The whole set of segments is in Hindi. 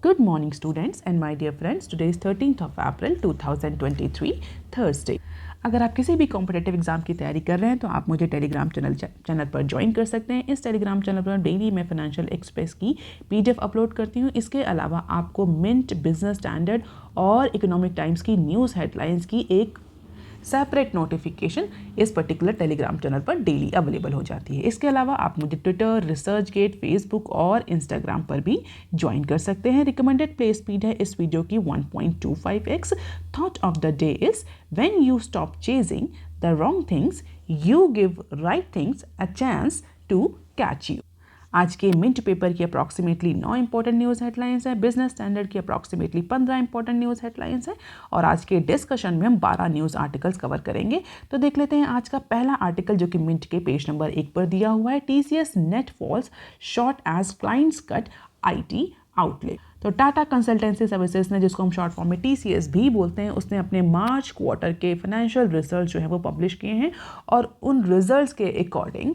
Good morning students and my dear friends, today is 13th of April 2023 Thursday. अगर आप किसी भी कॉम्पिटेटिव एग्जाम की तैयारी कर रहे हैं तो आप मुझे टेलीग्राम चैनल पर ज्वाइन कर सकते हैं। इस टेलीग्राम चैनल पर डेली मैं फाइनेंशियल एक्सप्रेस की पीडीएफ अपलोड करती हूँ। इसके अलावा आपको मिंट, बिजनेस स्टैंडर्ड और इकोनॉमिक टाइम्स की न्यूज़ हेडलाइंस की एक सेपरेट नोटिफिकेशन इस पर्टिकुलर टेलीग्राम चैनल पर डेली अवेलेबल हो जाती है। इसके अलावा आप मुझे ट्विटर, रिसर्चगेट, फेसबुक और इंस्टाग्राम पर भी ज्वाइन कर सकते हैं। रिकमेंडेड प्ले स्पीड है इस वीडियो की 1.25x। Thought of the day is when you stop chasing the wrong things you give right things a chance to catch you. आज के मिंट पेपर की अप्रॉक्सीमेटली 9 इंपॉर्टेंट न्यूज़ हेडलाइंस है, बिजनेस स्टैंडर्ड की अप्रॉक्सीमेटली 15 इंपॉर्टेंट न्यूज़ हेडलाइंस है और आज के डिस्कशन में हम 12 न्यूज़ आर्टिकल्स कवर करेंगे। तो देख लेते हैं आज का पहला आर्टिकल जो कि मिंट के पेज नंबर 1 पर दिया हुआ है। TCS net falls short as clients cut IT outlay. तो टाटा कंसल्टेंसी सर्विसेज ने, जिसको हम शॉर्ट फॉर्म में TCS भी बोलते हैं, उसने अपने मार्च क्वार्टर के फाइनेंशियल रिजल्ट जो है वो पब्लिश किए हैं और उन रिजल्ट्स के अकॉर्डिंग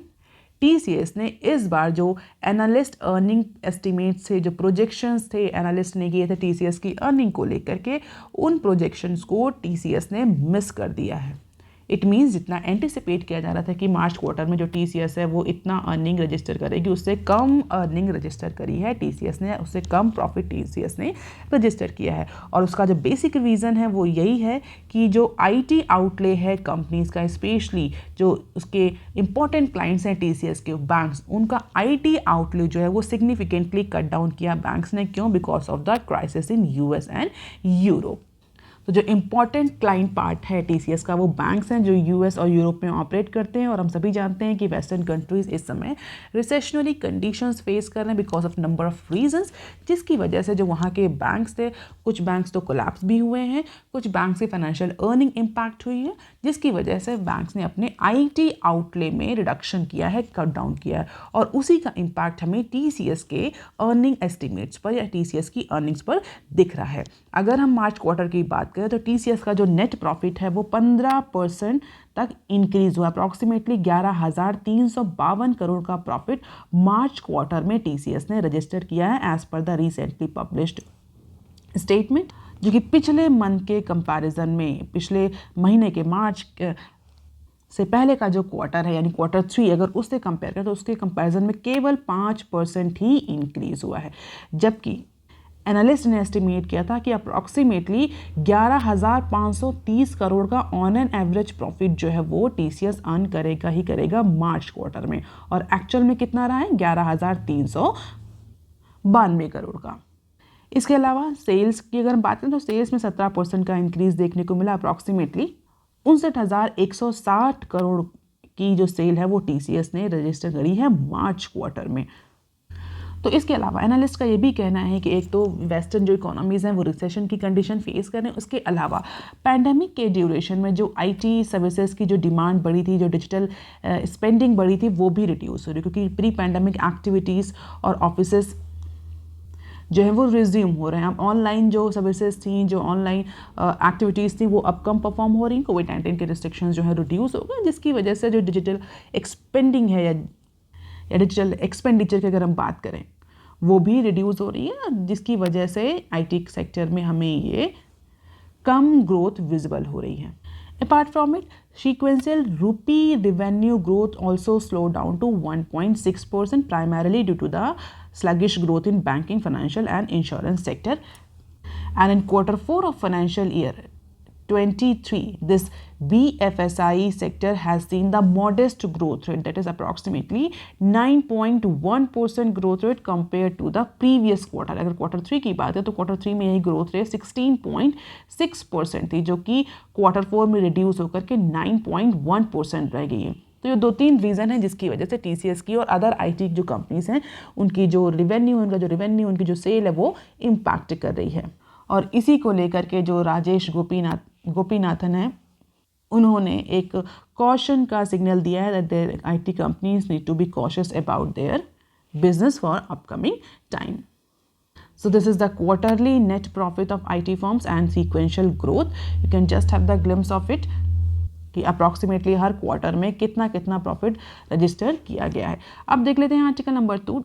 TCS ने इस बार जो एनालिस्ट अर्निंग एस्टिमेट्स थे, जो प्रोजेक्शंस थे एनालिस्ट ने किए थे TCS की अर्निंग को लेकर के, उन प्रोजेक्शंस को TCS ने मिस कर दिया है। इट मीन्स जितना एंटिसिपेट किया जा रहा था कि मार्च क्वार्टर में जो TCS है वो इतना अर्निंग रजिस्टर करेगी, उससे कम अर्निंग रजिस्टर करी है TCS ने, उससे कम प्रॉफिट TCS ने रजिस्टर किया है। और उसका जो बेसिक रीज़न है वो यही है कि जो IT आउटले है कंपनीज़ का, स्पेशली जो उसके इंपॉर्टेंट क्लाइंट्स हैं TCS के बैंक्स, उनका IT आउटले जो है वो सिग्निफिकेंटली कट डाउन किया बैंक्स ने। क्यों? Because of the crisis in US and Europe. तो जो इम्पॉर्टेंट क्लाइंट पार्ट है TCS का वो बैंक्स हैं जो US और यूरोप में ऑपरेट करते हैं। और हम सभी जानते हैं कि वेस्टर्न कंट्रीज़ इस समय रिसेशनरी कंडीशंस फेस कर रहे हैं because of number of reasons, जिसकी वजह से जो वहाँ के बैंक्स थे, कुछ बैंक्स तो कोलैप्स भी हुए हैं, कुछ बैंक्स की फाइनेंशियल अर्निंग इम्पैक्ट हुई है, जिसकी वजह से बैंक्स ने अपने IT आउटले में रिडक्शन किया है, कट डाउन किया है। और उसी का इम्पैक्ट हमें TCS के अर्निंग एस्टिमेट्स पर या TCS की अर्निंग्स पर दिख रहा है। अगर हम मार्च क्वार्टर की बात करें तो TCS का जो नेट प्रॉफिट है वो 15% तक इंक्रीज हुआ। अप्रॉक्सीमेटली 11,352 करोड़ का प्रॉफिट मार्च क्वार्टर में TCS ने रजिस्टर किया है as per the recently published statement, जो कि पिछले मंथ के कंपैरिजन में, पिछले महीने के मार्च से पहले का जो क्वार्टर है यानी क्वार्टर 3, अगर उससे कंपेयर करें तो उसके कंपैरिजन में केवल 5% ही इंक्रीज हुआ है। जबकि एनालिस्ट ने एस्टिमेट किया था कि अप्रॉक्सीमेटली 11,530 करोड़ का ऑन एन एवरेज प्रॉफिट जो है वो TCS अर्न करेगा ही करेगा मार्च क्वार्टर में, और एक्चुअल में कितना रहा है? 11,392 करोड़ का। इसके अलावा सेल्स की अगर हम बात करें तो सेल्स में 17% का इंक्रीज देखने को मिला। अप्रॉक्सीमेटली 59,160 करोड़ की जो सेल है वो TCS ने रजिस्टर करी है मार्च क्वार्टर में। तो इसके अलावा एनालिस्ट का ये भी कहना है कि एक तो वेस्टर्न जो इकोनॉमीज़ हैं वो रिसेशन की कंडीशन फेस कर रहे हैं, उसके अलावा पैंडेमिक के ड्यूरेशन में जो IT सर्विसेज की जो डिमांड बढ़ी थी, जो डिजिटल स्पेंडिंग बढ़ी थी, वो भी रिड्यूस हो रही, क्योंकि प्री पैंडेमिक एक्टिविटीज़ और ऑफिसेस जो है वो रिज्यूम हो रहे हैं। अब ऑनलाइन जो सर्विसेज थी, जो ऑनलाइन एक्टिविटीज़ थी, वो अब कम परफॉर्म हो रही। कोविड-19 के रिस्ट्रिक्शंस जो है रिड्यूस हो गए, जिसकी वजह से जो डिजिटल एक्सपेंडिंग है या डिजिटल एक्सपेंडिचर की अगर हम बात करें वो भी रिड्यूस हो रही है, जिसकी वजह से IT सेक्टर में हमें ये कम ग्रोथ विजिबल हो रही है। Apart from it, sequential rupee revenue growth also slowed down to 1.6%, primarily due to the sluggish growth in banking, financial and insurance sector. And in quarter 4 of financial year 23, this BFSI sector has seen the modest growth rate, that is approximately 9.1% growth rate compared to the previous quarter. अगर क्वार्टर 3 की बात है तो क्वार्टर 3 में यही ग्रोथ रेट 16.6% थी, जो कि क्वार्टर 4 में रिड्यूस होकर के 9.1% रह गई है। तो ये 2-3 रीज़न है जिसकी वजह से TCS की और अदर IT जो कंपनीज हैं उनकी जो रेवेन्यू, उनकी जो सेल है वो इम्पैक्ट कर रही है। और इसी को लेकर के जो राजेश गोपीनाथन है, उन्होंने एक कॉशन का सिग्नल दिया है that their IT companies need to be cautious about their business for upcoming time. So this is the quarterly net profit of IT firms and sequential growth. You can just have the glimpse of it कि अप्रॉक्सीमेटली हर क्वार्टर में कितना प्रॉफिट रजिस्टर किया गया है। अब देख लेते हैं article number 2।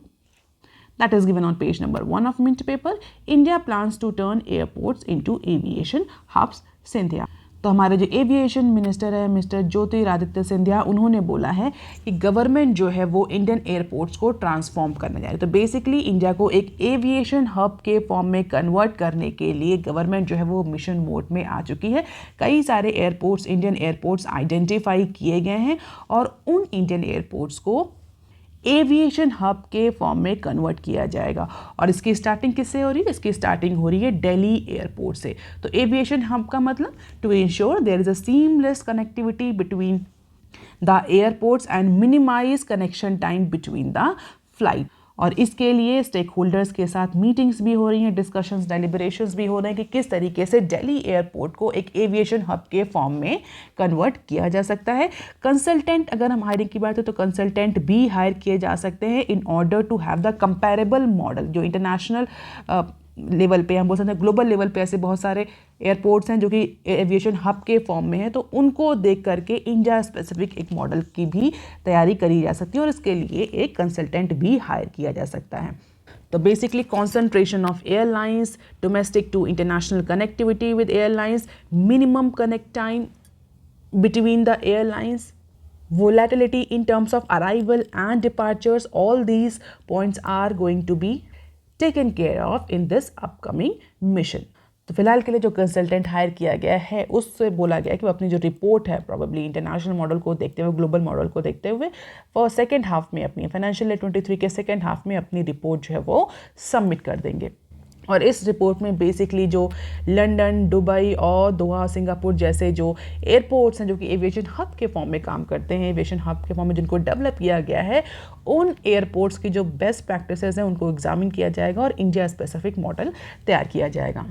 that is given on page number 1 of Mint paper. India plans to turn airports into aviation hubs, Scindia. तो हमारे जो एविएशन मिनिस्टर है मिस्टर ज्योतिरादित्य सिंधिया, उन्होंने बोला है कि गवर्नमेंट जो है वो इंडियन एयरपोर्ट्स को ट्रांसफॉर्म करने जा रही है। तो बेसिकली इंडिया को एक एविएशन हब के फॉर्म में कन्वर्ट करने के लिए गवर्नमेंट जो है वो मिशन मोड में आ चुकी है। कई सारे एयरपोर्ट्स, इंडियन एयरपोर्ट्स आइडेंटिफाई किए गए हैं और उन इंडियन एयरपोर्ट्स को एविएशन हब के फॉर्म में कन्वर्ट किया जाएगा। और इसकी स्टार्टिंग किससे हो रही है? इसकी स्टार्टिंग हो रही है दिल्ली एयरपोर्ट से। तो एविएशन हब का मतलब to ensure there is a seamless connectivity between the airports and minimise connection time between the flight. और इसके लिए स्टेक होल्डर्स के साथ मीटिंग्स भी हो रही हैं, डिस्कशंस, डेलिब्रेशंस भी हो रहे हैं कि किस तरीके से दिल्ली एयरपोर्ट को एक एविएशन हब के फॉर्म में कन्वर्ट किया जा सकता है। कंसल्टेंट, अगर हम हायरिंग की बात है तो कंसल्टेंट भी हायर किए जा सकते हैं in order to have the comparable model. जो इंटरनेशनल लेवल पे, हम बोल सकते हैं ग्लोबल लेवल पे ऐसे बहुत सारे एयरपोर्ट्स हैं जो कि एविएशन हब के फॉर्म में है, तो उनको देख करके इंडिया स्पेसिफिक एक मॉडल की भी तैयारी करी जा सकती है और इसके लिए एक कंसल्टेंट भी हायर किया जा सकता है। तो basically concentration of airlines, domestic to international connectivity with airlines, minimum connect time between the airlines, volatility in terms of arrival and departures, all these points are going to be taken care of in this upcoming mission. तो फिलहाल के लिए जो कंसल्टेंट हायर किया गया है उससे बोला गया है कि वो अपनी जो रिपोर्ट है प्रॉबेबली इंटरनेशनल मॉडल को देखते हुए, ग्लोबल मॉडल को देखते हुए फॉर सेकेंड हाफ में, अपनी फाइनेंशियल ईयर 23 के सेकेंड हाफ में अपनी रिपोर्ट जो है वो सबमिट कर देंगे। और इस रिपोर्ट में बेसिकली जो लंदन, दुबई और दोहा, सिंगापुर जैसे जो एयरपोर्ट्स हैं जो कि एविएशन हब के फॉर्म में काम करते हैं, एविएशन हब के फॉर्म में जिनको डेवलप किया गया है, उन एयरपोर्ट्स की जो बेस्ट प्रैक्टिसेस हैं उनको एग्जामिन किया जाएगा और इंडिया स्पेसिफिक मॉडल तैयार किया जाएगा।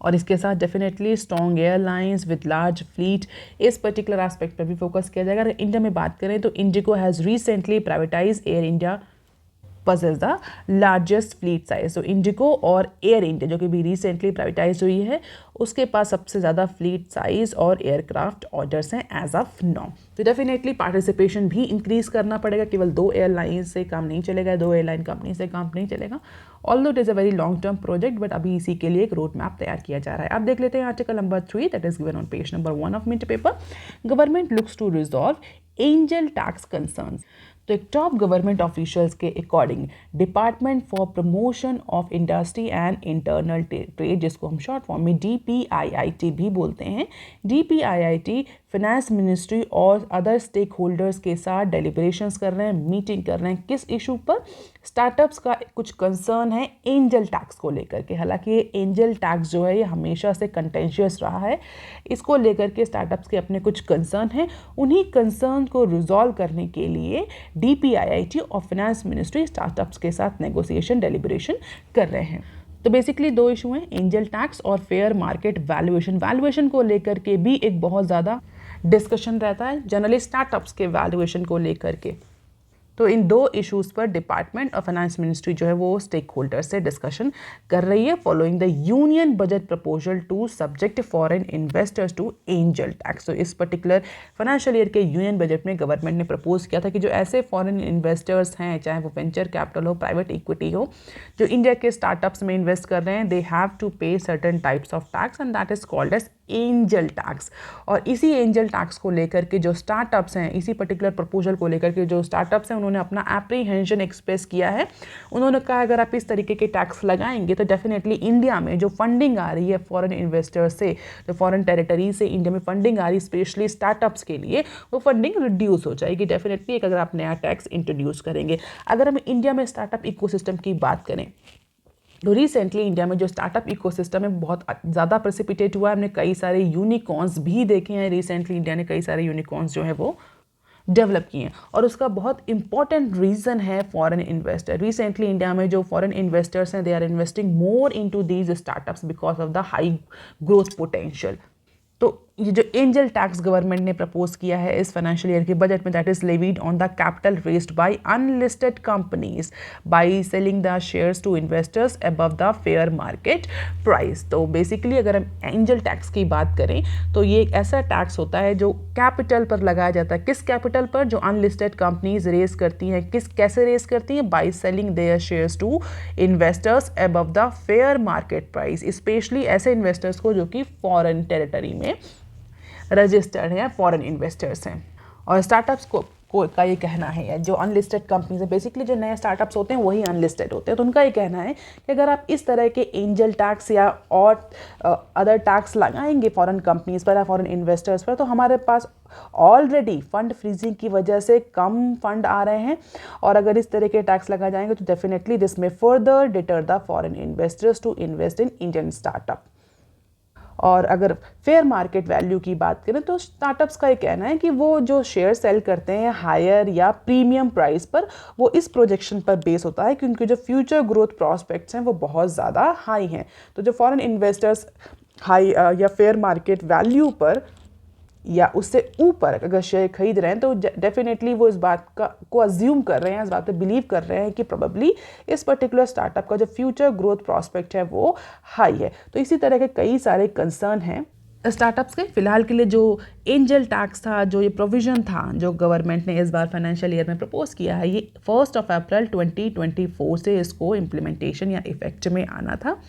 और इसके साथ definitely strong airlines with large fleet, इस पर्टिकुलर एस्पेक्ट पर भी फोकस किया जाएगा। अगर इंडिया में बात करें तो Indigo has recently privatise air India possess the largest fleet size। तो इंडिगो और एयर इंडिया जो कि भी रिसेंटली प्राइवेटाइज हुई है, उसके पास सबसे ज़्यादा फ्लीट साइज और एयरक्राफ्ट ऑर्डर्स हैं एज ऑफ नाउ। तो डेफिनेटली पार्टिसिपेशन भी इंक्रीज करना पड़ेगा, केवल 2 एयरलाइन से काम नहीं चलेगा, 2 एयरलाइन कंपनी से काम नहीं चलेगा। Although it is a very long term project, but अभी इसी के लिए एक रोड मैप तैयार किया जा रहा है। आप देख लेते हैं article number 3 that is given on page number 1 of Mint paper. Government looks to resolve angel tax concerns. तो एक टॉप गवर्नमेंट ऑफिशियल्स के according department for promotion of industry and internal trade, जिसको हम शॉर्ट फॉर्म में DPIIT भी बोलते हैं, DPIIT फाइनेंस मिनिस्ट्री और अदर स्टेक होल्डर्स के साथ डेलिब्रेशंस कर रहे हैं, मीटिंग कर रहे हैं। किस इशू पर? स्टार्टअप्स का कुछ कंसर्न है एंजल टैक्स को लेकर के। हालांकि ये एंजल टैक्स जो है ये हमेशा से कंटेंशियस रहा है, इसको लेकर के स्टार्टअप्स के अपने कुछ कंसर्न हैं। उन्हीं कंसर्न को रिजॉल्व करने के लिए DPIIT और फाइनेंस मिनिस्ट्री स्टार्टअप्स के साथ नेगोशिएशन, डेलिब्रेशन कर रहे हैं। तो बेसिकली 2 इशू हैं, एंजल टैक्स और फेयर मार्केट वैल्यूएशन। वैल्यूएशन को लेकर के भी एक बहुत ज़्यादा डिस्कशन रहता है, जनरली स्टार्टअप्स के वैल्यूएशन को लेकर के। तो इन 2 इश्यूज़ पर डिपार्टमेंट और फाइनेंस मिनिस्ट्री जो है वो स्टेक होल्डर से डिस्कशन कर रही है following the union budget proposal to subject foreign investors to angel tax. तो इस पर्टिकुलर फाइनेंशियल ईयर के यूनियन बजट में गवर्नमेंट ने प्रपोज किया था कि जो ऐसे फॉरेन इन्वेस्टर्स हैं, चाहे वो वेंचर कैपिटल हो, प्राइवेट इक्विटी हो, जो इंडिया के स्टार्टअप्स में इन्वेस्ट कर रहे हैं, they have to pay certain types of tax and that is called as angel tax. और इसी एंजल टैक्स को लेकर के जो स्टार्टअप्स हैं, इसी पर्टिकुलर प्रपोजल को लेकर के जो स्टार्टअप्स हैं, उन्होंने अपना एप्रीहेंशन एक्सप्रेस किया है। उन्होंने कहा अगर आप इस तरीके के टैक्स लगाएंगे तो डेफिनेटली इंडिया में जो फंडिंग आ रही है फॉरेन इन्वेस्टर्स से, जो फॉरेन टेरिटरी से इंडिया में फंडिंग आ रही है स्पेशली स्टार्टअप्स के लिए, वो फंडिंग रिड्यूस हो जाएगी डेफिनेटली अगर आप नया टैक्स इंट्रोड्यूस करेंगे। अगर हम इंडिया में स्टार्टअप इकोसिस्टम की बात करें तो रिसेंटली इंडिया में जो स्टार्टअप इकोसिस्टम है बहुत ज़्यादा प्रेसिपिटेट हुआ है। हमने कई सारे यूनिकॉर्न्स भी देखे हैं, रिसेंटली इंडिया ने कई सारे यूनिकॉर्न्स जो है वो डेवलप किए हैं और उसका बहुत इंपॉर्टेंट रीज़न है फॉरेन इन्वेस्टर। रिसेंटली इंडिया में जो फॉरेन इन्वेस्टर्स हैं, they are investing more into these startups because of the high growth potential. तो ये जो एंजल टैक्स गवर्नमेंट ने प्रपोज किया है इस फाइनेंशियल ईयर के बजट में, that is levied on the capital raised by unlisted companies by selling the shares to investors above the fair market price. तो बेसिकली अगर हम एंजल टैक्स की बात करें तो ये एक ऐसा टैक्स होता है जो कैपिटल पर लगाया जाता है। किस कैपिटल पर? जो अनलिस्टेड कंपनीज रेज करती हैं। कैसे रेज करती हैं? By selling their shares to investors above the fair market price, specially ऐसे इन्वेस्टर्स को जो कि फॉरेन टेरिटरी में रजिस्टर्ड हैं, फॉरेन इन्वेस्टर्स हैं। और स्टार्टअप्स का ये कहना है, जो अनलिस्टेड कंपनीज है, बेसिकली जो नए स्टार्टअप्स होते हैं वही अनलिस्टेड होते हैं, तो उनका ये कहना है कि अगर आप इस तरह के एंजल टैक्स या और अदर टैक्स लगाएंगे फॉरेन कंपनीज पर या फॉरेन इन्वेस्टर्स पर, तो हमारे पास ऑलरेडी फंड फ्रीजिंग की वजह से कम फंड आ रहे हैं, और अगर इस तरह के टैक्स लगाए जाएंगे तो definitely this may further deter the foreign investors to invest in Indian startup. और अगर फेयर मार्केट वैल्यू की बात करें तो स्टार्टअप्स का ये कहना है कि वो जो शेयर सेल करते हैं हायर या प्रीमियम प्राइस पर, वो इस प्रोजेक्शन पर बेस होता है कि उनके जो फ्यूचर ग्रोथ प्रॉस्पेक्ट्स हैं वो बहुत ज़्यादा हाई हैं। तो जो फॉरेन इन्वेस्टर्स हाई या फेयर मार्केट वैल्यू पर या उससे ऊपर अगर शेयर खरीद रहे हैं तो डेफिनेटली वो इस बात को अज्यूम कर रहे हैं, इस बात पे बिलीव कर रहे हैं कि प्रोबेबली इस पर्टिकुलर स्टार्टअप का जो फ्यूचर ग्रोथ प्रॉस्पेक्ट है वो हाई है। तो इसी तरह के कई सारे कंसर्न हैं स्टार्टअप्स के। फिलहाल के लिए जो एंजल टैक्स था, जो ये प्रोविज़न था जो गवर्नमेंट ने इस बार फाइनेंशियल ईयर में प्रपोज किया है, ये 1 अप्रैल 2024 से इसको इम्प्लीमेंटेशन या इफेक्ट में आना था।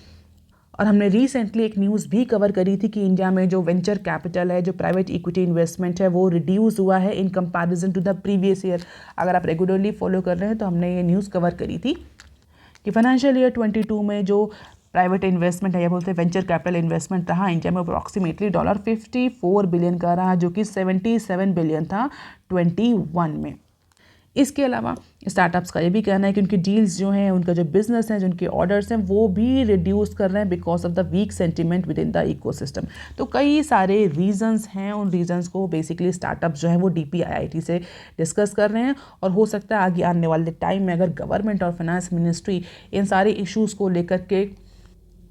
और हमने रिसेंटली एक न्यूज़ भी कवर करी थी कि इंडिया में जो वेंचर कैपिटल है, जो प्राइवेट इक्विटी इन्वेस्टमेंट है, वो रिड्यूस हुआ है in comparison to the previous year. अगर आप रेगुलरली फॉलो कर रहे हैं तो हमने ये न्यूज़ कवर करी थी कि फाइनेंशियल ईयर 22 में जो प्राइवेट इन्वेस्टमेंट है या बोलते हैं वेंचर कैपिटल इन्वेस्टमेंट रहा इंडिया में अप्रॉक्सीमेटली $54 बिलियन का रहा, जो कि 77 बिलियन था 21 में। इसके अलावा स्टार्टअप्स का ये भी कहना है कि उनकी डील्स जो हैं, उनका जो बिजनेस है, जो उनके ऑर्डर्स हैं, वो भी रिड्यूस कर रहे हैं because of the weak sentiment within the ecosystem. तो कई सारे रीजंस हैं, उन रीजंस को बेसिकली स्टार्टअप्स जो हैं वो DPIIT से डिस्कस कर रहे हैं, और हो सकता है आगे आने वाले टाइम में अगर गवर्नमेंट और फाइनेंस मिनिस्ट्री इन सारे इशूज़ को लेकर के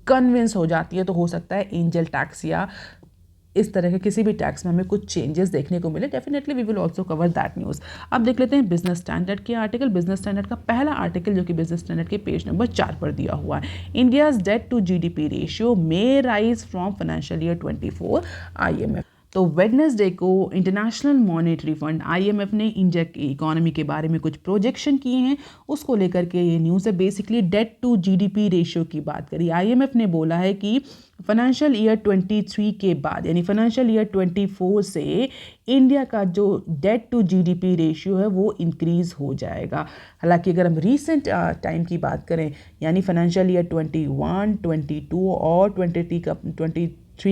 कन्विंस हो जाती है तो हो सकता है एंजल टैक्स या इस तरह के किसी भी टैक्स में हमें कुछ चेंजेस देखने को मिले। Definitely we will also cover that news. अब देख लेते हैं बिजनेस स्टैंडर्ड के आर्टिकल। बिजनेस स्टैंडर्ड का पहला आर्टिकल जो कि बिजनेस स्टैंडर्ड के पेज नंबर 4 पर दिया हुआ है, India's debt to GDP ratio may rise from financial year 24 IMF। तो वेडनेसडे को इंटरनेशनल मॉनेटरी फंड IMF ने इंडिया की इकोनॉमी के बारे में कुछ प्रोजेक्शन किए हैं, उसको लेकर के ये न्यूज़ है। Basically debt to GDP ratio की बात करी। IMF ने बोला है कि फाइनेंशियल ईयर 23 के बाद यानी फाइनेंशियल ईयर 24 से इंडिया का जो डेट टू GDP रेशियो है वो इंक्रीज़ हो जाएगा। हालांकि अगर हम रीसेंट टाइम की बात करें यानी फाइनेंशियल ईयर 21, 22 और 23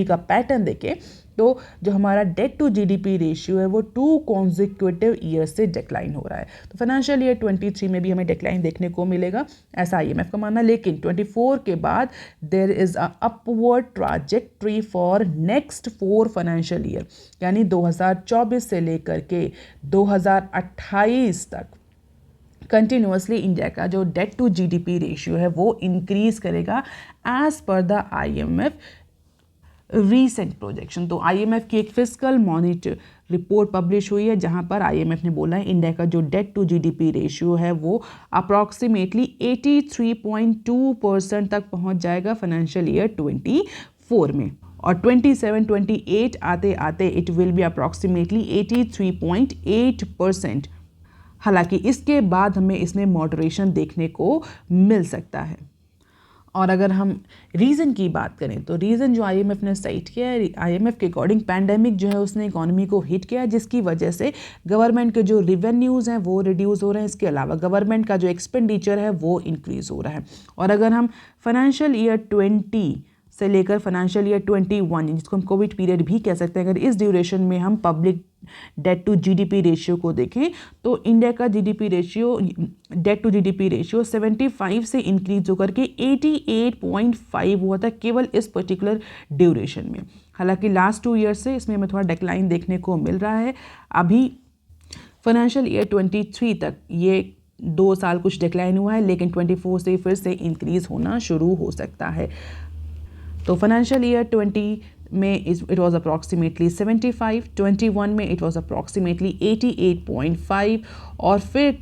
का पैटर्न देखें तो जो हमारा डेट टू GDP रेशियो है वो 2 कॉन्जिक्यूटिव ईयर से डिक्लाइन हो रहा है। तो फाइनेंशियल ईयर 23 में भी हमें डिक्लाइन देखने को मिलेगा, ऐसा IMF का मानना। लेकिन 24 के बाद there is a upward trajectory for next 4 financial year, यानी 2024 से लेकर के 2028 तक कंटिन्यूसली इंडिया का जो डेट टू GDP रेशियो है वो इंक्रीज़ करेगा as per the IMF recent projection. तो IMF की एक फिस्कल मॉनिटर रिपोर्ट पब्लिश हुई है जहां पर IMF ने बोला है इंडिया का जो डेट टू GDP रेशियो है वो अप्रॉक्सीमेटली 83.2% तक पहुंच जाएगा फाइनेंशियल ईयर 24 में, और 27-28 आते आते इट विल बी अप्रॉक्सीमेटली 83.8%। हालांकि इसके बाद हमें इसमें मॉडरेशन देखने को मिल सकता है। और अगर हम रीज़न की बात करें तो रीज़न जो IMF ने साइट किया है, IMF के अकॉर्डिंग पैंडेमिक जो है उसने इकोनॉमी को हिट किया है, जिसकी वजह से गवर्नमेंट के जो रिवेन्यूज़ हैं वो रिड्यूस हो रहे हैं। इसके अलावा गवर्नमेंट का जो एक्सपेंडिचर है वो इंक्रीज़ हो रहा है। और अगर हम फाइनेंशियल ईयर 20 से लेकर फाइनेंशियल ईयर 21 जिसको हम कोविड पीरियड भी कह सकते हैं, अगर इस ड्यूरेशन में हम public debt to GDP ratio को देखें तो इंडिया का डेट टू GDP रेशियो 75 से इंक्रीज होकर के 88.5 हुआ था केवल इस पर्टिकुलर ड्यूरेशन में। हालांकि लास्ट 2 ईयर से इसमें हमें थोड़ा डिक्लाइन देखने को मिल रहा है। अभी फाइनेंशियल ईयर 23 तक ये 2 साल कुछ डिक्लाइन हुआ है, लेकिन 24 से फिर से इंक्रीज होना शुरू हो सकता है। तो फाइनेंशियल ईयर 20 में इट वॉज अप्रॉक्सीमेटली 75, 21 में इट वॉज अप्रॉक्सीमेटली 88.5 और फिर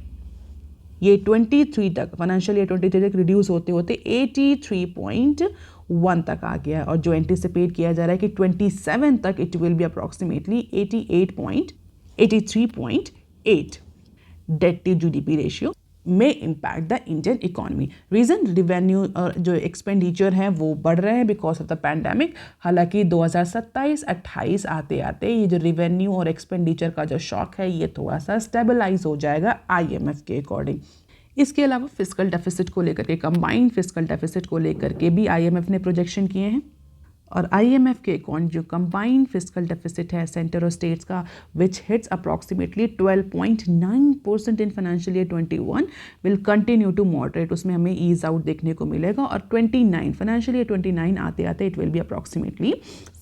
ये 23 तक, फाइनेंशियल ईयर 23 तक रिड्यूस होते होते 83.1 तक आ गया, और जो एंटिसिपेट किया जा रहा है कि 27 तक it will be approximately 83.8. Debt to GDP ratio में impact the Indian economy. Reason, revenue और जो एक्सपेंडिचर हैं वो बढ़ रहे हैं बिकॉज ऑफ द पैंडेमिक। हालांकि 2027-28 आते आते ये जो रिवेन्यू और एक्सपेंडिचर का जो शॉक है ये थोड़ा सा स्टेबलाइज हो जाएगा आईएमएफ के अकॉर्डिंग। इसके अलावा फिस्कल डेफिसिट को लेकर के, कंबाइंड फिस्कल डेफिसिट को लेकर के भी आईएमएफ ने प्रोजेक्शन किए हैं, और आईएमएफ के अकॉर्डिंग जो कंबाइंड फिस्कल डेफिसिट है सेंटर और स्टेट्स का, which hits approximately 12.9% in financial year 21, will continue to moderate. उसमें हमें ईज आउट देखने को मिलेगा, और 29 फाइनेंशियल ईयर 29 आते आते इट विल बी अप्रॉक्सीमेटली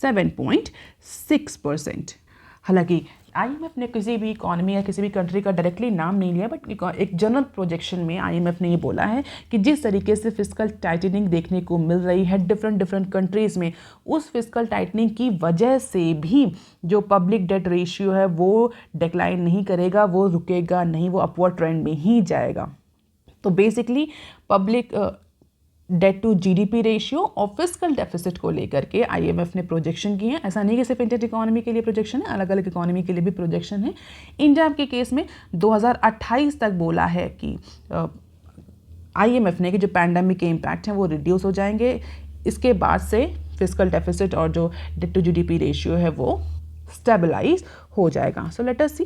7.6%। हालांकि आईएमएफ ने किसी भी इकॉनमी या किसी भी कंट्री का डायरेक्टली नाम नहीं लिया, बट एक जनरल प्रोजेक्शन में आईएमएफ ने ये बोला है कि जिस तरीके से फिस्कल टाइटनिंग देखने को मिल रही है डिफरेंट कंट्रीज़ में, उस फिस्कल टाइटनिंग की वजह से भी जो पब्लिक डेट रेशियो है वो डिक्लाइन नहीं करेगा, वो रुकेगा नहीं, वो अपवर्ड ट्रेंड में ही जाएगा। तो basically public debt to GDP ratio और फिस्कल डेफिसिट को लेकर के आईएमएफ ने प्रोजेक्शन किए हैं। ऐसा नहीं कि सिर्फ इंडियन इकोनॉमी के लिए प्रोजेक्शन है, अलग अलग इकोनॉमी के लिए भी प्रोजेक्शन है। इंडिया के केस में 2028 तक बोला है कि आईएमएफ ने कि जो पैंडेमिक के इम्पैक्ट हैं वो रिड्यूस हो जाएंगे। इसके बाद से फिस्कल डेफिसिट और जो डेट टू जीडीपी रेशियो है वो स्टेबलाइज हो जाएगा। सो लेट अस सी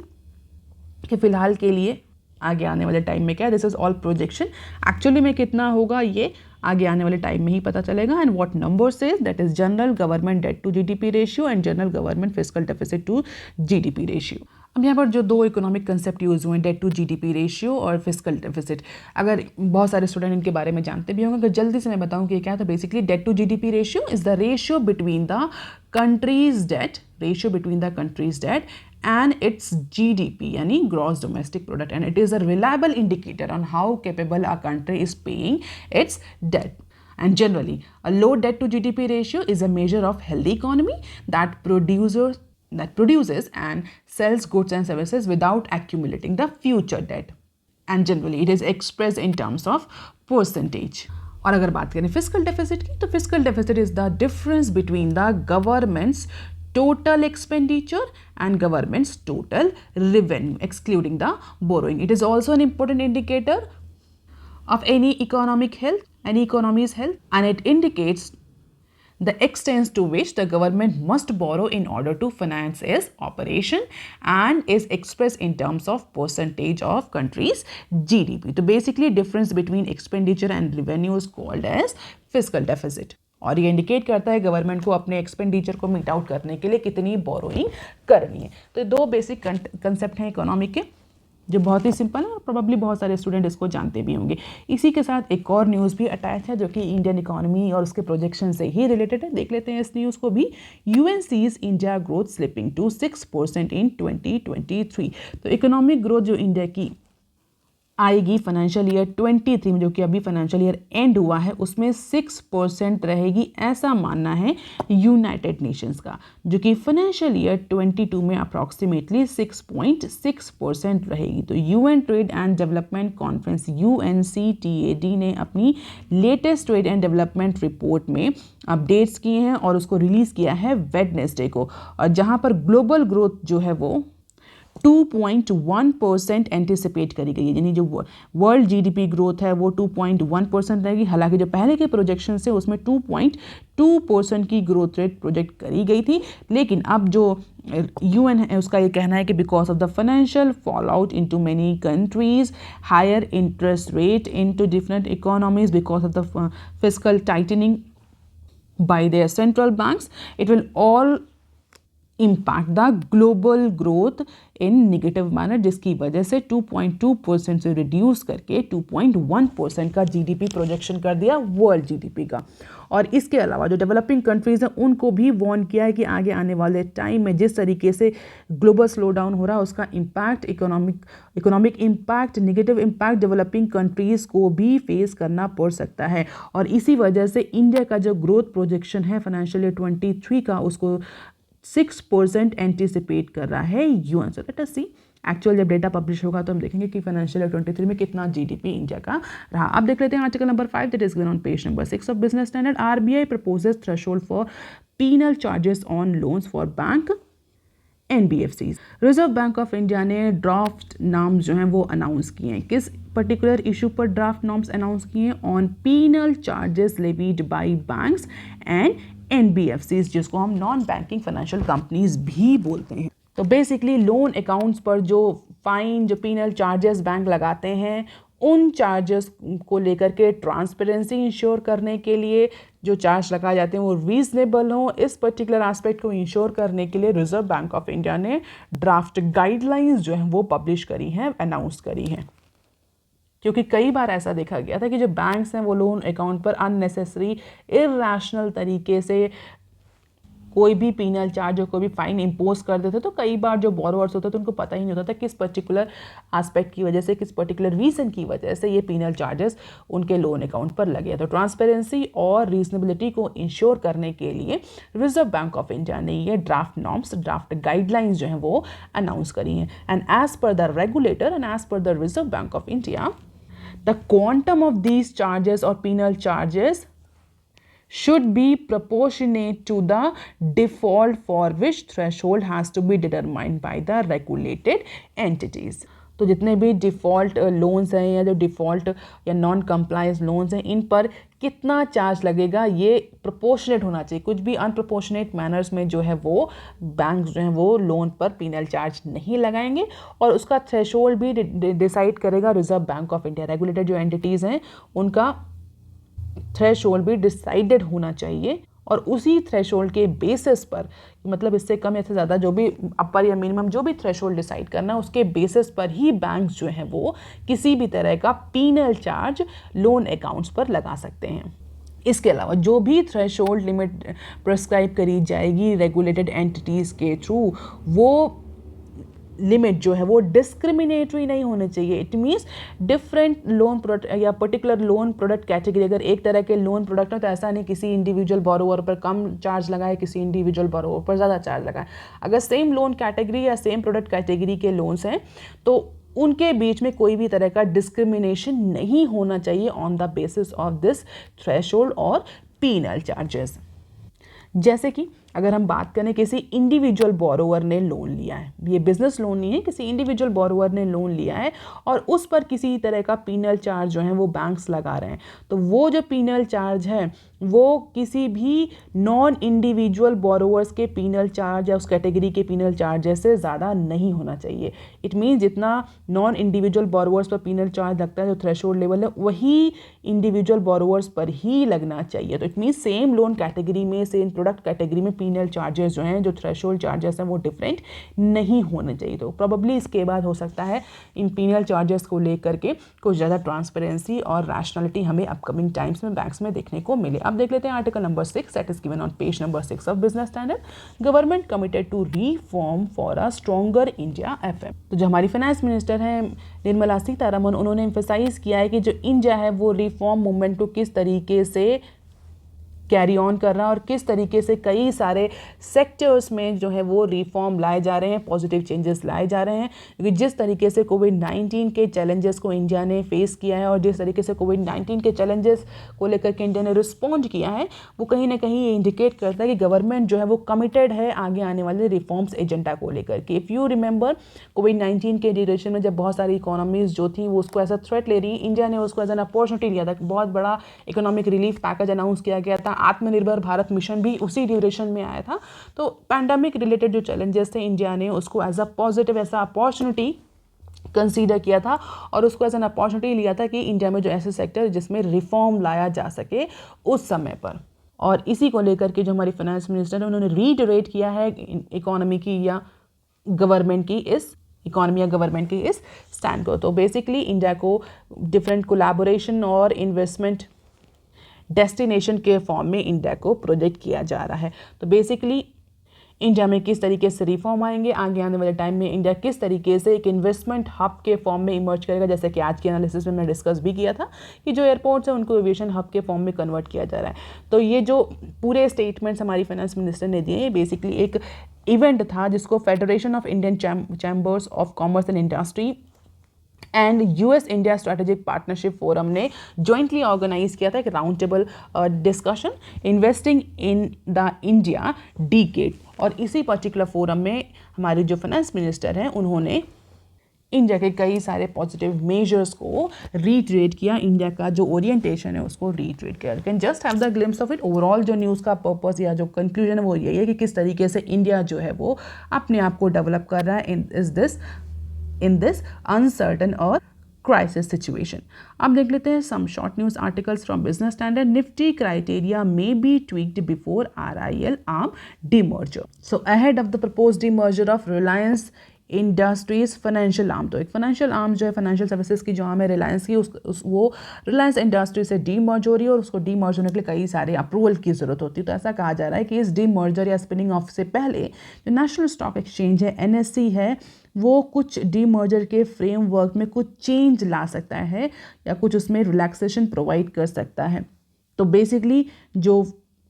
कि फिलहाल के लिए आगे आने वाले टाइम में क्या, this is all projection, actually में कितना होगा ये आगे आने वाले टाइम में ही पता चलेगा। And what number says, that is general government debt to GDP ratio and general government fiscal deficit to GDP ratio. अब यहाँ पर जो दो इकोनॉमिक कंसेप्ट यूज हुए हैं, डेट टू जीडीपी रेशियो और फिस्कल डेफिसिट, अगर बहुत सारे स्टूडेंट इनके बारे में जानते भी होंगे, अगर जल्दी से मैं बताऊँ कि क्या है, तो basically debt to GDP ratio is the ratio between the countries debt, and its GDP यानी gross domestic product, and it is a reliable indicator on how capable a country is paying its debt. And generally a low debt to GDP ratio is a measure of healthy economy that produces and sells goods and services without accumulating the future debt, and generally it is expressed in terms of percentage. और अगर बात करें फिस्कल डेफिसिट की, तो fiscal deficit is the difference between the governments total expenditure and government's total revenue excluding the borrowing. It is also an important indicator of any economic health, any economy's health, and it indicates the extent to which the government must borrow in order to finance its operation, and is expressed in terms of percentage of country's GDP. So basically difference between expenditure and revenue is called as fiscal deficit, और ये इंडिकेट करता है गवर्नमेंट को अपने एक्सपेंडिचर को मीट आउट करने के लिए कितनी बोरोइंग करनी है। तो दो बेसिक कंसेप्ट हैं इकोनॉमिक के जो बहुत ही सिंपल है, और प्रोबेबली बहुत सारे स्टूडेंट इसको जानते भी होंगे। इसी के साथ एक और न्यूज़ भी अटैच है जो कि इंडियन इकोनॉमी और उसके प्रोजेक्शन से ही रिलेटेड है। देख लेते हैं इस न्यूज़ को भी। UN sees India growth slipping to 6% in 2023। तो इकोनॉमिक ग्रोथ जो इंडिया की आएगी फाइनेंशियल ईयर 23 में, जो कि अभी फाइनेंशियल ईयर एंड हुआ है, उसमें 6% रहेगी, ऐसा मानना है यूनाइटेड नेशंस का, जो कि फाइनेंशियल ईयर 22 में अप्रॉक्सीमेटली 6.6% रहेगी। तो UN trade and development conference UNCTAD ने अपनी latest trade and development report में अपडेट्स किए हैं और उसको रिलीज़ किया है वेडनेसडे को, और जहाँ पर ग्लोबल ग्रोथ जो है वो 2.1% एंटिसिपेट करी गई है, यानी जो वर्ल्ड जीडीपी ग्रोथ है वो 2.1% रहेगी। हालांकि जो पहले के प्रोजेक्शन से उसमें 2.2% की ग्रोथ रेट प्रोजेक्ट करी गई थी, लेकिन अब जो UN है उसका ये कहना है कि because of the financial fall out into many countries, higher interest rate into different economies, because of the fiscal tightening by their central banks, it will all impact the global growth in negative manner, जिसकी वजह से 2.2% से रिड्यूस करके 2.1% का जीडीपी प्रोजेक्शन कर दिया वर्ल्ड जीडीपी का। और इसके अलावा जो डेवलपिंग कंट्रीज़ हैं उनको भी वार्न किया है कि आगे आने वाले टाइम में जिस तरीके से ग्लोबल स्लो डाउन हो रहा है उसका impact economic impact, negative impact developing countries को भी फेस करना पड़ सकता है। और इसी वजह से इंडिया का जो ग्रोथ प्रोजेक्शन है फाइनेंशियल ईयर 23 का उसको 6% एंटिसिपेट कर रहा है यूएन। सो लेट अस सी एक्चुअल जब डेटा पब्लिश होगा तो हम देखेंगे कि फाइनेंशियल ईयर 23 में कितना जीडीपी इंडिया का रहा। अब देख लेते हैं article number 5 that is given on page number 6 of Business Standard. RBI proposes threshold for penal charges on loans for bank NBFCs। Reserve Bank of India ने ड्राफ्ट नॉर्म्स जो हैं वो अनाउंस किए हैं। किस पर्टिकुलर इशू पर ड्राफ्ट नॉर्म्स अनाउंस किए हैं? On penal charges levied by banks and NBFCs, जिसको हम नॉन बैंकिंग फाइनेंशियल कंपनीज भी बोलते हैं। तो बेसिकली लोन अकाउंट्स पर जो फाइन, जो पीनल चार्जेस बैंक लगाते हैं, उन चार्जेस को लेकर के ट्रांसपेरेंसी इंश्योर करने के लिए जो चार्ज लगाए जाते हैं वो रीजनेबल हो, इस पर्टिकुलर एस्पेक्ट को इंश्योर करने के लिए रिजर्व बैंक ऑफ इंडिया ने ड्राफ्ट गाइडलाइंस जो हैं वो पब्लिश करी हैं, अनाउंस करी हैं। क्योंकि कई बार ऐसा देखा गया था कि जो बैंक्स हैं वो लोन अकाउंट पर अननेसेसरी इरैशनल तरीके से कोई भी पीनल चार्ज और कोई भी फाइन इम्पोज कर देते, तो कई बार जो बोरोवर्स होते थे उनको पता ही नहीं होता था किस पर्टिकुलर एस्पेक्ट की वजह से, किस पर्टिकुलर रीज़न की वजह से ये पीनल चार्जेस उनके लोन अकाउंट पर लगे। तो ट्रांसपेरेंसी और रीजनेबिलिटी को इंश्योर करने के लिए रिजर्व बैंक ऑफ इंडिया ने ये ड्राफ्ट नॉर्म्स, ड्राफ्ट गाइडलाइंस जो हैं वो अनाउंस करी हैं। And as per the regulator and as per the Reserve Bank of India, the quantum of these charges or penal charges should be proportionate to the default for which threshold has to be determined by the regulated entities। तो जितने भी डिफ़ॉल्ट लोन्स हैं या जो डिफ़ॉल्ट या नॉन कंप्लायंस लोन्स हैं, इन पर कितना चार्ज लगेगा ये प्रोपोर्शनेट होना चाहिए। कुछ भी अनप्रोपोर्शनेट मैनर्स में जो है वो बैंक्स जो हैं वो लोन पर पीनल चार्ज नहीं लगाएंगे, और उसका थ्रेशोल्ड भी डिसाइड करेगा reserve Bank of India. Regulated जो एंटिटीज़ हैं उनका थ्रेशोल्ड भी डिसाइडेड होना चाहिए, और उसी थ्रेशोल्ड के बेसिस पर, मतलब इससे कम या इससे ज़्यादा जो भी अपर या मिनिमम जो भी थ्रेशोल्ड डिसाइड करना है उसके बेसिस पर ही बैंक्स जो हैं वो किसी भी तरह का पीनल चार्ज लोन अकाउंट्स पर लगा सकते हैं। इसके अलावा जो भी थ्रेशोल्ड लिमिट प्रिस्क्राइब करी जाएगी रेगुलेटेड एंटिटीज़ के थ्रू, वो लिमिट जो है वो डिस्क्रिमिनेटरी नहीं होने चाहिए। It means different loan product या पर्टिकुलर लोन प्रोडक्ट कैटेगरी, अगर एक तरह के लोन प्रोडक्ट है तो ऐसा नहीं किसी इंडिविजुअल बोरोवर पर कम चार्ज लगाए, किसी इंडिविजुअल बोरोवर पर ज़्यादा चार्ज लगाए। अगर सेम लोन कैटेगरी या सेम प्रोडक्ट कैटेगरी के लोन्स हैं तो उनके बीच में कोई भी तरह का डिस्क्रिमिनेशन नहीं होना चाहिए on the basis of this threshold और पीनल चार्जेस। जैसे कि अगर हम बात करें किसी इंडिविजुअल बोरोवर ने लोन लिया है, ये बिजनेस लोन नहीं है, किसी इंडिविजुअल बोरोवर ने लोन लिया है और उस पर किसी तरह का पीनल चार्ज जो है वो बैंक्स लगा रहे हैं, तो वो जो पीनल चार्ज है वो किसी भी नॉन इंडिविजुअल बोरोवर्स के पीनल चार्ज या उस कैटेगरी के पीनल चार्ज से ज़्यादा नहीं होना चाहिए। इट मीन्स जितना नॉन इंडिविजुअल बोरोवर्स पर पीनल चार्ज लगता है, जो थ्रेशोल्ड लेवल है, वही इंडिविजुअल बोरोवर्स पर ही लगना चाहिए। तो it means same loan category में, सेम प्रोडक्ट कैटेगरी में पीनल चार्जेस जो हैं, जो थ्रेशोल्ड चार्जेस हैं, वो डिफरेंट नहीं होने चाहिए। तो प्रोबेबली इसके बाद हो सकता है इन पीनल चार्जेस को लेकर के कुछ ज़्यादा ट्रांसपेरेंसी और रैशनलिटी हमें अपकमिंग टाइम्स में बैंक्स में देखने को मिले। अब देख लेते हैं article number 6 that is given on page number 6 of Business Standard. Government committed to reform for a stronger India FM। तो जो हमारी फाइनेंस मिनिस्टर हैं निर्मला सीतारमण, उन्होंने एम्फेसाइज किया है कि जो इंडिया है वो रिफॉर्म मूवमेंट को किस तरीके से कैरी ऑन कर रहा है और किस तरीके से कई सारे सेक्टर्स में जो है वो रिफॉर्म लाए जा रहे हैं, पॉजिटिव चेंजेस लाए जा रहे हैं। क्योंकि जिस तरीके से कोविड-19 के चैलेंजेस को इंडिया ने फेस किया है और जिस तरीके से कोविड-19 के चैलेंजेस को लेकर के इंडिया ने रिस्पॉन्ड किया है, वो कहीं ना कहीं ये इंडिकेट करता है कि गवर्नमेंट जो है वो कमिटेड है आगे आने वाले रिफॉर्म्स एजेंडा को लेकर के। इफ़ यू रिमेंबर कोविड-19 के ड्यूरेशन में जब बहुत सारी इकोनॉमीज जो थी वो उसको एज अ थ्रेट ले रही, इंडिया ने उसको एज एन अपॉर्चुनिटी लिया था। बहुत बड़ा इकोनॉमिक रिलीफ पैकेज अनाउंस किया गया था, आत्मनिर्भर भारत मिशन भी उसी ड्यूरेशन में आया था। तो पैंडेमिक रिलेटेड जो चैलेंजेस थे, इंडिया ने उसको as a positive, as a opportunity consider किया था और उसको एज एन अपॉर्चुनिटी लिया था कि इंडिया में जो ऐसे सेक्टर जिसमें रिफॉर्म लाया जा सके उस समय पर। और इसी को लेकर के जो हमारी फाइनेंस मिनिस्टर है उन्होंने रीइटरेट किया है इकोनॉमी की या गवर्नमेंट की इस स्टैंड को। तो बेसिकली इंडिया को डिफरेंट कोलैबोरेशन और इन्वेस्टमेंट डेस्टिनेशन के फॉर्म में इंडिया को प्रोजेक्ट किया जा रहा है। तो बेसिकली इंडिया में किस तरीके से रिफॉर्म आएंगे, आगे आने वाले टाइम में इंडिया किस तरीके से एक इन्वेस्टमेंट हब के फॉर्म में इमर्ज करेगा, जैसे कि आज के एनालिसिस में मैंने डिस्कस भी किया था कि जो एयरपोर्ट्स हैं उनको एविएशन हब के फॉर्म में कन्वर्ट किया जा रहा है। तो ये जो पूरे स्टेटमेंट्स हमारी फाइनेंस मिनिस्टर ने दिए ये बेसिकली एक इवेंट था जिसको Federation of Indian Chambers of Commerce and Industry and US India strategic partnership forum ने जॉइंटली ऑर्गेनाइज किया था एक round table discussion investing in the India decade. और इसी पर्टिकुलर फोरम में हमारे जो फाइनेंस मिनिस्टर हैं उन्होंने इंडिया के कई सारे पॉजिटिव मेजर्स को रीट्रेट किया, इंडिया का जो ओरिएंटेशन है उसको रीट्रेट किया। Can just have the glimpse of it. Overall जो न्यूज़ का पर्पस या जो कंक्लूजन है वो यही है कि किस तरीके से इंडिया जो है वो अपने आप को डेवलप कर रहा है in this uncertain or crisis situation. अब देख लेते हैं some short news articles from Business Standard. Nifty criteria may be tweaked before RIL ARM demerger. So ahead of the proposed demerger of Reliance Industries financial arm, तो एक फाइनेंशियल आर्म जो है फाइनेंशियल सर्विसेज की जो आर्म है रिलायंस की वो रिलायंस इंडस्ट्री से डीमर्ज हो रही है और उसको डीमर्ज होने के लिए कई सारे अप्रूवल की ज़रूरत होती है। तो ऐसा कहा जा रहा है कि इस डीमर्जर या स्पिनिंग ऑफ से पहले जो नेशनल स्टॉक एक्सचेंज है NSE है वो कुछ डीमर्जर के फ्रेमवर्क में कुछ चेंज ला सकता है या कुछ उसमें रिलैक्सेशन प्रोवाइड कर सकता है। तो बेसिकली जो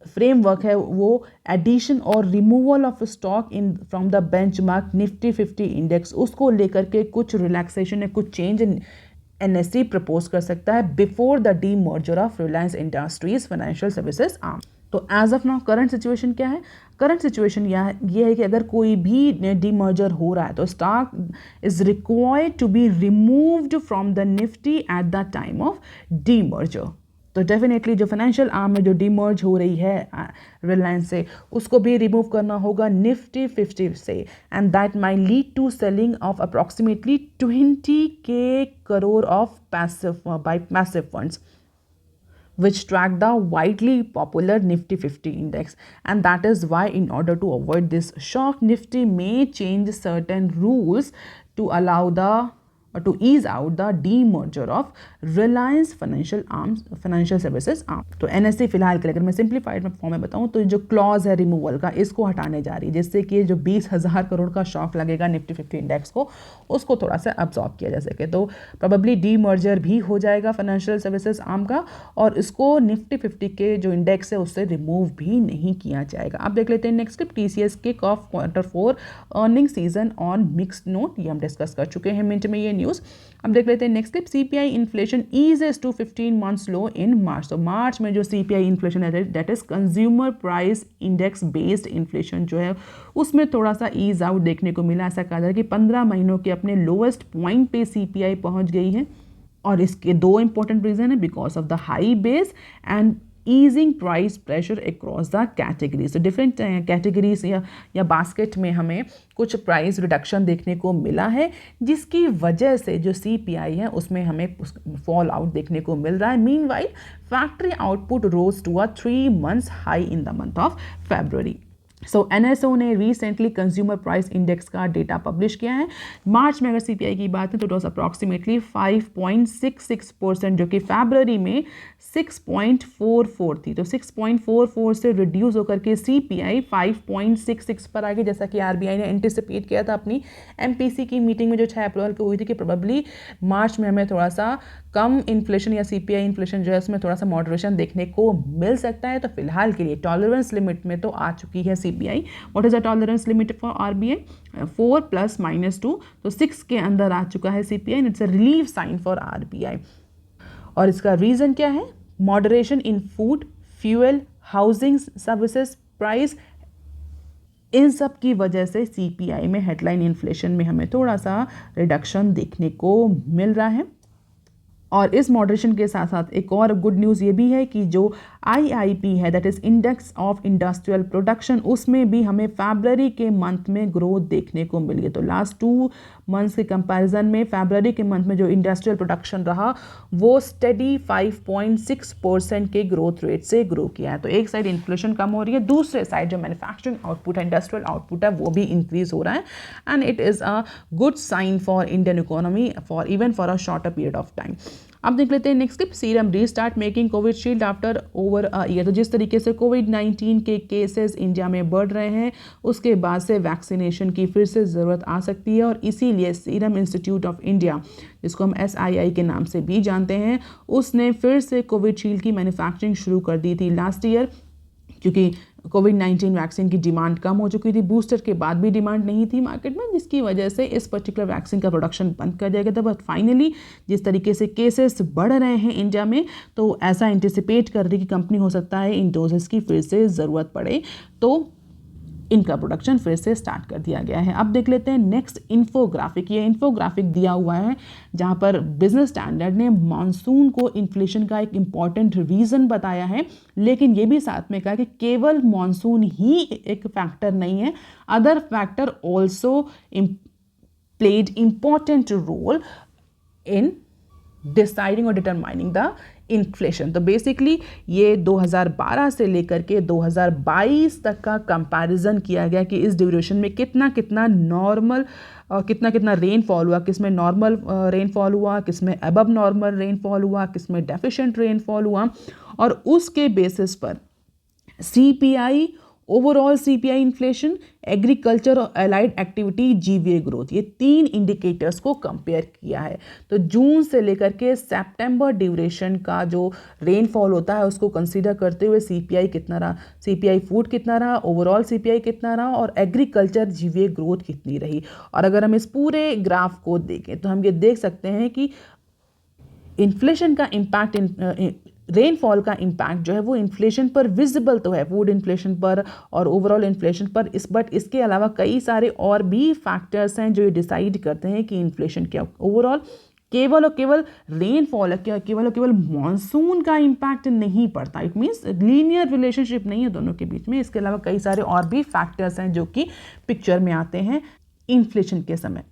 फ्रेमवर्क है वो एडिशन और removal of stock in from the benchmark Nifty 50 index उसको लेकर के कुछ रिलैक्सेशन या कुछ चेंज NSE प्रपोज कर सकता है before the demerger of Reliance Industries financial services arm. तो as of now current situation क्या है? करंट सिचुएशन ये है कि अगर कोई भी डीमर्जर हो रहा है तो stock is required to be removed from the Nifty at the time of demerger. तो डेफिनेटली जो फाइनेंशियल आर्म में जो डीमर्ज हो रही है रिलायंस से उसको भी रिमूव करना होगा निफ्टी 50 से and that my lead to selling off approximately 20K crore of passive funds which track the widely popular Nifty 50 index, and that is why in order to avoid this shock Nifty may change certain rules to allow to ease out the demerger of Reliance Financial Services Arm। तो NSE फिलहाल के लिए अगर मैं सिंप्लीफाइड फॉर्म में बताऊं तो जो क्लॉज है रिमूवल का इसको हटाने जा रही है जिससे कि जो 20,000 करोड़ का शॉक लगेगा निफ्टी 50 इंडेक्स को उसको थोड़ा सा अब्जॉर्ब किया जा सके। तो प्रोबेबली डीमर्जर भी हो जाएगा फाइनेंशियल सर्विसेज आर्म का और इसको निफ्टी 50 के जो इंडेक्स है उससे रिमूव भी नहीं किया जाएगा। अब देख लेते हैं next clip. TCS kick off Q4 earning season on mixed note, ये हम डिस्कस कर चुके हैं मिनट में ये न्यूज़। अब देख लेते हैं next clip. CPI inflation eases to 15 months low in March. तो मार्च में जो CPI इन्फ्लेशन है that is consumer price index based inflation जो है उसमें थोड़ा सा ईज आउट देखने को मिला। ऐसा कहा जा रहा है कि 15 महीनों के अपने लोएस्ट पॉइंट पे CPI पहुंच गई है और इसके दो इंपॉर्टेंट रीजन है because of the high base and easing price pressure across the categories. तो डिफरेंट कैटेगरीज या बास्केट में हमें कुछ प्राइस रिडक्शन देखने को मिला है जिसकी वजह से जो CPI है उसमें हमें फॉल आउट देखने को मिल रहा है। Meanwhile factory output rose to a 3 months high in the month of February। So NSO ने रिसेंटली कंज्यूमर प्राइस इंडेक्स का डेटा पब्लिश किया है। मार्च में अगर CPI की बात है तो इट वॉज अप्रॉक्सीमेटली 5.66% जो कि फरवरी में 6.44 थी। तो 6.44 से रिड्यूस होकर के CPI 5.66 पर आ गई जैसा कि RBI ने एंटिसिपेट किया था अपनी MPC की मीटिंग में जो 6 अप्रैल को हुई थी कि प्रोबेबली मार्च में हमें थोड़ा सा कम इन्फ्लेशन या CPI इन्फ्लेशन जो है उसमें थोड़ा सा मॉडरेशन देखने को मिल सकता है। तो फिलहाल के लिए टॉलरेंस लिमिट में तो आ चुकी है CPI। What is the tolerance limit for RBI? 4 + -2, तो 6 के अंदर आ चुका है CPI and it's a relief sign for RBI। और इसका रीज़न क्या है? Moderation in food, fuel, housing services price, इन सब की वजह से CPI में हेडलाइन इन्फ्लेशन में हमें थोड़ा सा रिडक्शन देखने को मिल रहा है। और इस मॉडरेशन के साथ साथ एक और गुड न्यूज़ ये भी है कि जो IIP है, that is index of industrial production, उसमें भी हमें फरवरी के मंथ में ग्रोथ देखने को मिली है। तो लास्ट 2 मंथ्स के कंपैरिजन में फरवरी के मंथ में जो इंडस्ट्रियल प्रोडक्शन रहा वो स्टडी 5.6% के ग्रोथ रेट से ग्रो किया है। तो एक साइड इन्फ्लेशन कम हो रही है, दूसरे साइड जो मैन्युफैक्चरिंग आउटपुट है, इंडस्ट्रियल आउटपुट है, वो भी इंक्रीज हो रहा है and it is a good sign for Indian economy for even for a shorter period of time. अब देख लेते हैं next clip, serum restart making Covishield after over a year. तो जिस तरीके से कोविड-19 के केसेस इंडिया में बढ़ रहे हैं उसके बाद से वैक्सीनेशन की फिर से ज़रूरत आ सकती है और इसीलिए सीरम इंस्टीट्यूट ऑफ इंडिया, जिसको हम SII के नाम से भी जानते हैं, उसने फिर से कोविशील्ड की मैन्युफैक्चरिंग शुरू कर दी थी लास्ट ईयर, क्योंकि कोविड-19 वैक्सीन की डिमांड कम हो चुकी थी, बूस्टर के बाद भी डिमांड नहीं थी मार्केट में, जिसकी वजह से इस पर्टिकुलर वैक्सीन का प्रोडक्शन बंद कर दिया गया था। बट फाइनली जिस तरीके से केसेस बढ़ रहे हैं इंडिया में, तो ऐसा एंटिसिपेट कर रही कि कंपनी हो सकता है इन डोजेस की फिर से ज़रूरत पड़े, तो इनका प्रोडक्शन फिर से स्टार्ट कर दिया गया है। अब देख लेते हैं नेक्स्ट इन्फोग्राफिक। ये इन्फोग्राफिक दिया हुआ है जहाँ पर बिजनेस स्टैंडर्ड ने मानसून को इन्फ्लेशन का एक इम्पॉर्टेंट रीज़न बताया है, लेकिन ये भी साथ में कहा कि केवल मानसून ही एक फैक्टर नहीं है, other factor also played important role in deciding और डिटरमाइनिंग द इन्फ्लेशन। तो बेसिकली ये 2012 से लेकर के 2022 तक का कंपैरिजन किया गया कि इस ड्यूरेशन में कितना कितना नॉर्मल कितना कितना रेनफॉल हुआ, किस में नॉर्मल रेनफॉल हुआ, किस में अबव नॉर्मल रेनफॉल हुआ, किस में डेफिशिएंट रेनफॉल हुआ, और उसके बेसिस पर CPI, overall CPI inflation, agriculture और अलाइड एक्टिविटी GVA ग्रोथ, ये 3 इंडिकेटर्स को कंपेयर किया है। तो जून से लेकर के सितंबर ड्यूरेशन का जो रेनफॉल होता है उसको कंसीडर करते हुए CPI कितना रहा, CPI फूड कितना रहा, ओवरऑल CPI कितना रहा और एग्रीकल्चर GVA ग्रोथ कितनी रही। और अगर हम इस पूरे ग्राफ को देखें तो हम ये देख सकते हैं कि इन्फ्लेशन का इम्पैक्ट, रेनफॉल का इम्पैक्ट जो है वो इन्फ्लेशन पर विजिबल तो है, फूड इन्फ्लेशन पर और ओवरऑल इन्फ्लेशन पर, बट इसके अलावा कई सारे और भी फैक्टर्स हैं जो ये डिसाइड करते हैं कि इन्फ्लेशन क्या। ओवरऑल केवल और केवल रेनफॉल, केवल और केवल मानसून का इम्पैक्ट नहीं पड़ता, इट मीन्स लीनियर रिलेशनशिप नहीं है दोनों के बीच में। इसके अलावा कई सारे और भी फैक्टर्स हैं जो कि पिक्चर में आते हैं इन्फ्लेशन के समय।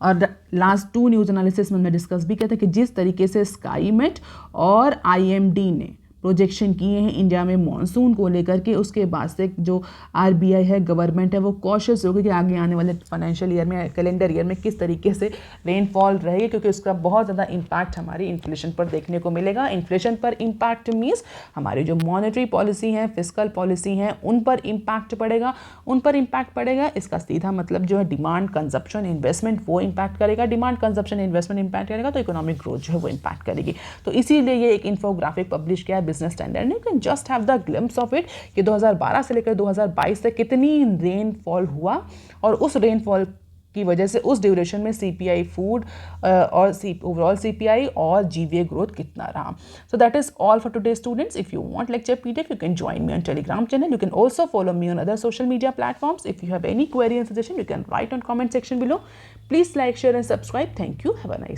और लास्ट 2 न्यूज़ एनालिसिस में हमने डिस्कस भी किया था कि जिस तरीके से स्काईमेट और IMD ने प्रोजेक्शन किए हैं इंडिया में मॉनसून को लेकर के, उसके बाद से जो RBI है, गवर्नमेंट है, वो कॉशियस होगी कि आगे आने वाले फाइनेंशियल ईयर में, कैलेंडर ईयर में किस तरीके से रेनफॉल रहेगी, क्योंकि उसका बहुत ज़्यादा इम्पैक्ट हमारी इन्फ्लेशन पर देखने को मिलेगा। इन्फ्लेशन पर इम्पैक्ट मीन्स हमारी जो मॉनेटरी पॉलिसी है, फिस्कल पॉलिसी है, उन पर इम्पैक्ट पड़ेगा। इसका सीधा मतलब जो है डिमांड, कंजप्शन, इन्वेस्टमेंट, वो इम्पैक्ट करेगा। डिमांड, कंजप्शन, इन्वेस्टमेंट इम्पैक्ट करेगा तो इकोनॉमिक ग्रोथ जो है वो इम्पैक्ट करेगी। तो इसीलिए ये एक इन्फोग्राफिक पब्लिश किया है बिजनेस स्टैंडर्ड ने, can just have the glimpse of it कि 2012 से लेकर 2022 तक कितनी रेनफॉल हुआ और उस रेनफॉल की वजह से उस ड्यूरेशन में CPI फूड और ओवरऑल CPI और GVA ग्रोथ कितना रहा। So that is all for today students. If you want lecture PDF, you can join me on Telegram channel. You can also follow me on other social media platforms. If you have any query and suggestion, you can write on comment section below. Please like, share and subscribe. Thank you. Have a nice day.